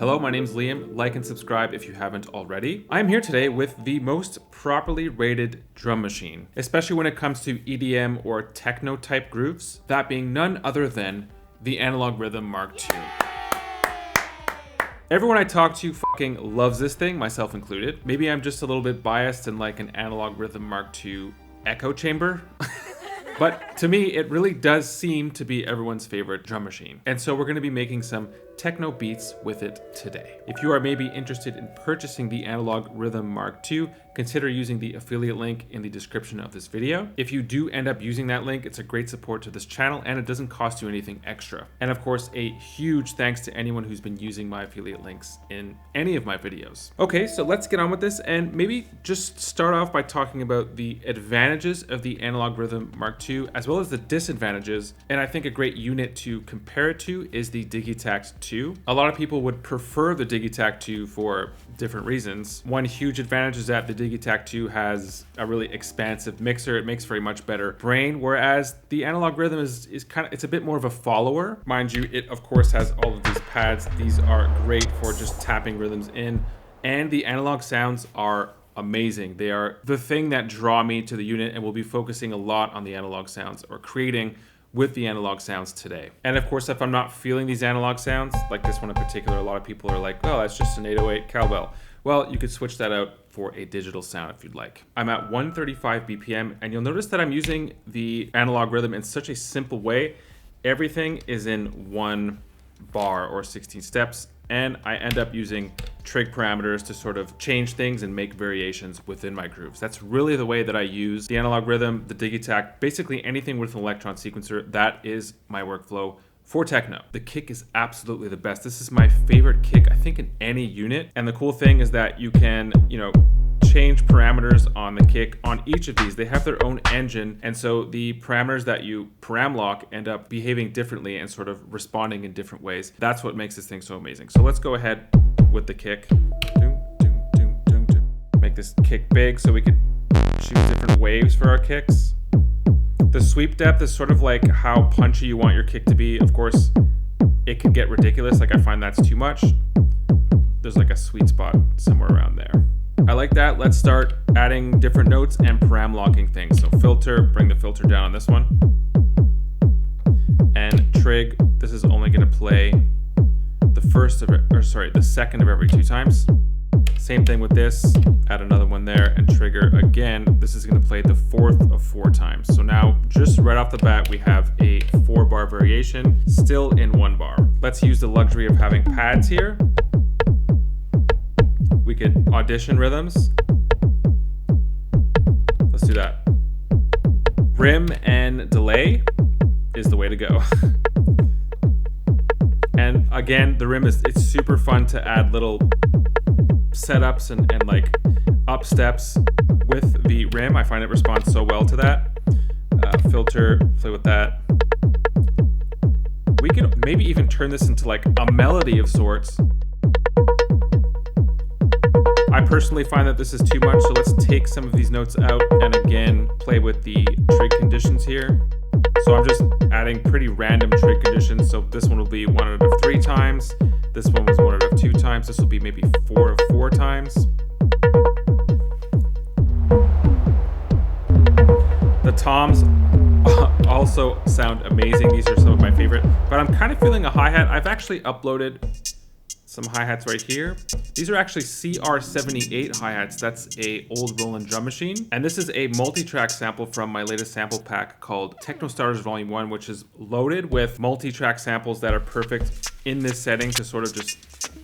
Hello, my name's Liam. Like and subscribe if you haven't already. I'm here today with the most properly rated drum machine, especially when it comes to EDM or techno type grooves, that being none other than the Analog Rytm Mark II. Everyone I talk to fucking loves this thing, myself included. Maybe I'm just a little bit biased and like an Analog Rytm Mark II echo chamber. But to me, it really does seem to be everyone's favorite drum machine. And so we're gonna be making some techno beats with it today. If you are maybe interested in purchasing the Analog Rytm Mark II, consider using the affiliate link in the description of this video. If you do end up using that link, it's a great support to this channel and it doesn't cost you anything extra. And of course, a huge thanks to anyone who's been using my affiliate links in any of my videos. Okay, so let's get on with this and maybe just start off by talking about the advantages of the Analog Rytm Mark II as well as the disadvantages. And I think a great unit to compare it to is the Digitakt II. A lot of people would prefer the Digitakt II for different reasons. One huge advantage is that the Digitakt II has a really expansive mixer. It makes for a much better brain, whereas the Analog Rytm is kind of, it's a bit more of a follower. Mind you, it of course has all of these pads. These are great for just tapping rhythms in, and the analog sounds are amazing. They are the thing that draw me to the unit, and we'll be focusing a lot on the analog sounds or creating with the analog sounds today. And of course, if I'm not feeling these analog sounds, like this one in particular, a lot of people are like, oh, that's just an 808 cowbell. Well, you could switch that out for a digital sound if you'd like. I'm at 135 BPM, and you'll notice that I'm using the Analog Rytm in such a simple way. Everything is in one bar or 16 steps, and I end up using trig parameters to sort of change things and make variations within my grooves. That's really the way that I use the Analog Rytm, the Digitakt, basically anything with an electron sequencer. That is my workflow for techno. The kick is absolutely the best. This is my favorite kick, I think, in any unit. And the cool thing is that you can, change parameters on the kick on each of these. They have their own engine, and so the parameters that you param lock end up behaving differently and sort of responding in different ways. That's what makes this thing so amazing. So let's go ahead with the kick. Make this kick big so we could choose different waves for our kicks. The sweep depth is sort of like how punchy you want your kick to be. Of course, it can get ridiculous. Like I find that's too much. There's like a sweet spot somewhere around there. I like that. Let's start adding different notes and param locking things. So filter, bring the filter down on this one. And trig, this is only going to play the second of every 2 times. Same thing with this, add another one there, and trigger again. This is going to play the 4th of 4 times. So now just right off the bat, we have a 4-bar variation still in 1 bar. Let's use the luxury of having pads here. We could audition rhythms. Let's do that. Rim and delay is the way to go. And again, the rim it's super fun to add little setups and like up steps with the rim. I find it responds so well to that. Filter, play with that. We could maybe even turn this into like a melody of sorts. I personally find that this is too much, so let's take some of these notes out and again play with the trig conditions here. So I'm just adding pretty random trig conditions. So this one will be 1 out of 3 times. This one was 1 out of 2 times. This will be maybe 4 of 4 times. The toms also sound amazing. These are some of my favorite, but I'm kind of feeling a hi-hat. I've actually uploaded some hi-hats right here. These are actually CR78 hi-hats. That's a old Roland drum machine. And this is a multi-track sample from my latest sample pack called Techno Starters Volume 1, which is loaded with multi-track samples that are perfect in this setting to sort of just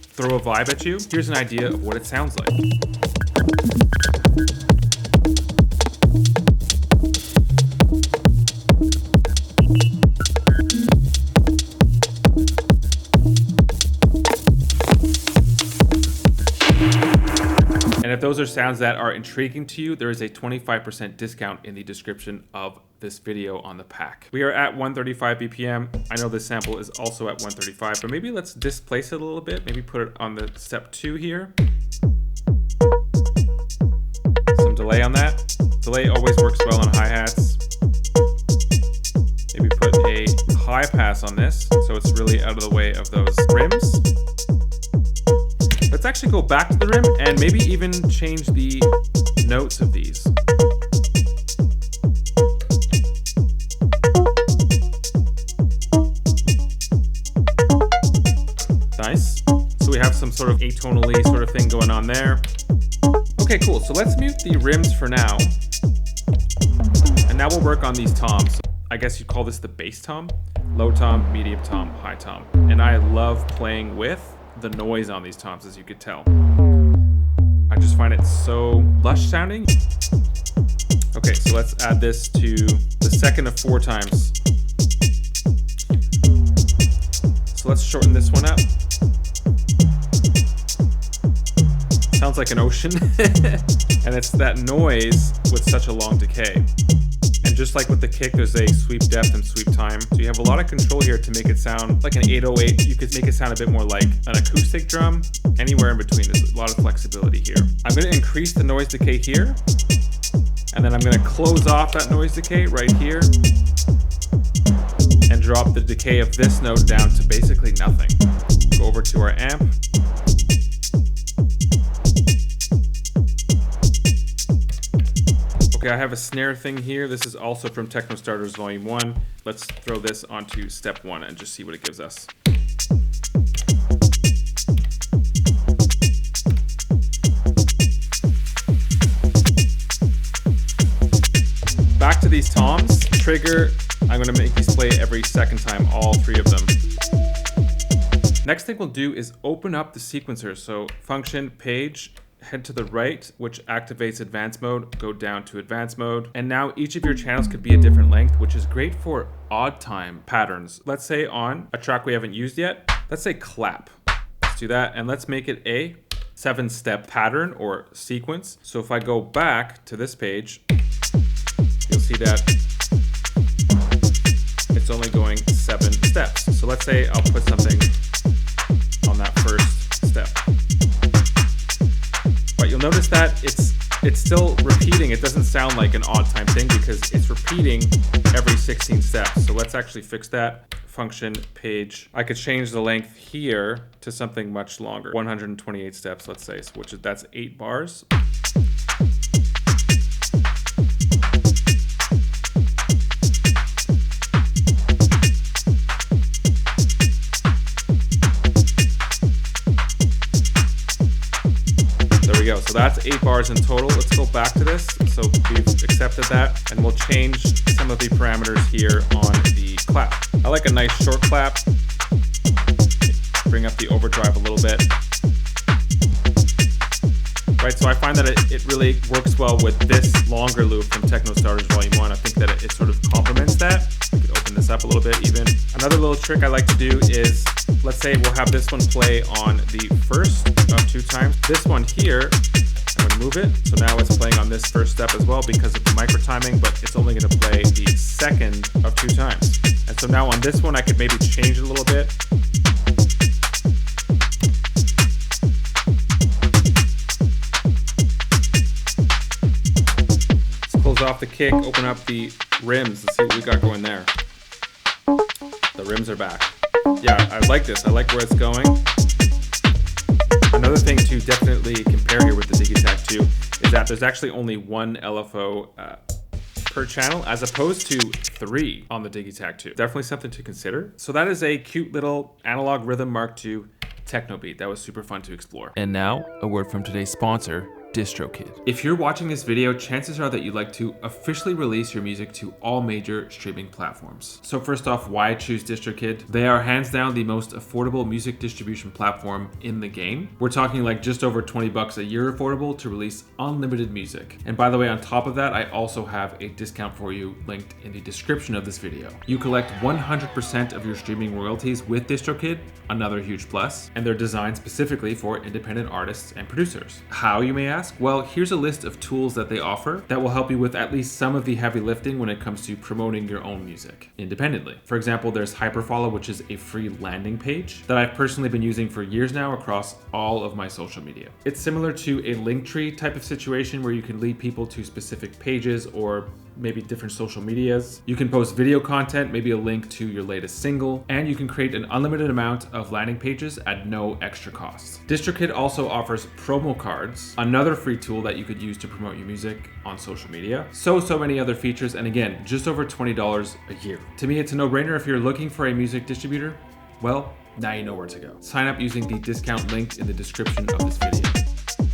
throw a vibe at you. Here's an idea of what it sounds like. And if those are sounds that are intriguing to you, there is a 25% discount in the description of this video on the pack. We are at 135 BPM. I know this sample is also at 135, but maybe let's displace it a little bit. Maybe put it on the step 2 here. Some delay on that. Delay always works well on hi-hats. Maybe put a high pass on this, so it's really out of the way of those rims. Let's actually go back to the rim and maybe even change the notes of these. Nice. So we have some sort of atonally sort of thing going on there. Okay, cool. So let's mute the rims for now. And now we'll work on these toms. I guess you'd call this the bass tom. Low tom, medium tom, high tom. And I love playing with the noise on these toms, as you could tell. I just find it so lush sounding. Okay, so let's add this to the second of 4 times. So let's shorten this one up. Sounds like an ocean. And it's that noise with such a long decay. And just like with the kick, there's a sweep depth and sweep time. So you have a lot of control here to make it sound like an 808. You could make it sound a bit more like an acoustic drum. Anywhere in between, there's a lot of flexibility here. I'm going to increase the noise decay here. And then I'm going to close off that noise decay right here. And drop the decay of this note down to basically nothing. Go over to our amp. Okay, I have a snare thing here. This is also from Techno Starters Volume 1. Let's throw this onto step 1 and just see what it gives us. Back to these toms. Trigger, I'm going to make these play every second time, all 3 of them. Next thing we'll do is open up the sequencer. So function, page, head to the right, which activates advanced mode, go down to advanced mode. And now each of your channels could be a different length, which is great for odd time patterns. Let's say on a track we haven't used yet, let's say clap. Let's do that. And let's make it a 7-step pattern or sequence. So if I go back to this page, you'll see that it's only going 7 steps. So let's say I'll put something on that first step. But you'll notice that it's still repeating. It doesn't sound like an odd time thing because it's repeating every 16 steps. So let's actually fix that. Function, page. I could change the length here to something much longer. 128 steps, let's say, that's 8 bars. Go. So that's 8 bars in total. Let's go back to this. So we've accepted that and we'll change some of the parameters here on the clap. I like a nice short clap. Bring up the overdrive a little bit. Right, so I find that it really works well with this longer loop from Techno Starters Volume 1. I think that it sort of complements that. We could open this up a little bit even. Another little trick I like to do is, let's say we'll have this one play on the first of 2 times. This one here, I'm going to move it. So now it's playing on this first step as well because of the micro timing, but it's only going to play the second of 2 times. And so now on this one, I could maybe change it a little bit. Close off the kick, open up the rims. Let's see what we got going there. The rims are back. Yeah, I like this. I like where it's going. Another thing to definitely compare here with the Digitakt II is that there's actually only 1 LFO per channel as opposed to 3 on the Digitakt II. Definitely something to consider. So that is a cute little analog Rytm Mark II techno beat. That was super fun to explore. And now, a word from today's sponsor, DistroKid. If you're watching this video, chances are that you'd like to officially release your music to all major streaming platforms. So first off, why choose DistroKid? They are hands down the most affordable music distribution platform in the game. We're talking like just over 20 bucks a year affordable to release unlimited music. And by the way, on top of that, I also have a discount for you linked in the description of this video. You collect 100% of your streaming royalties with DistroKid, another huge plus, and they're designed specifically for independent artists and producers. How, you may ask? Well, here's a list of tools that they offer that will help you with at least some of the heavy lifting when it comes to promoting your own music independently. For example, there's Hyperfollow, which is a free landing page that I've personally been using for years now across all of my social media. It's similar to a Linktree type of situation where you can lead people to specific pages or maybe different social medias. You can post video content, maybe a link to your latest single, and you can create an unlimited amount of landing pages at no extra cost. DistroKid also offers promo cards, another free tool that you could use to promote your music on social media. So many other features, and again, just over $20 a year. To me, it's a no-brainer if you're looking for a music distributor. Well, now you know where to go. Sign up using the discount link in the description of this video.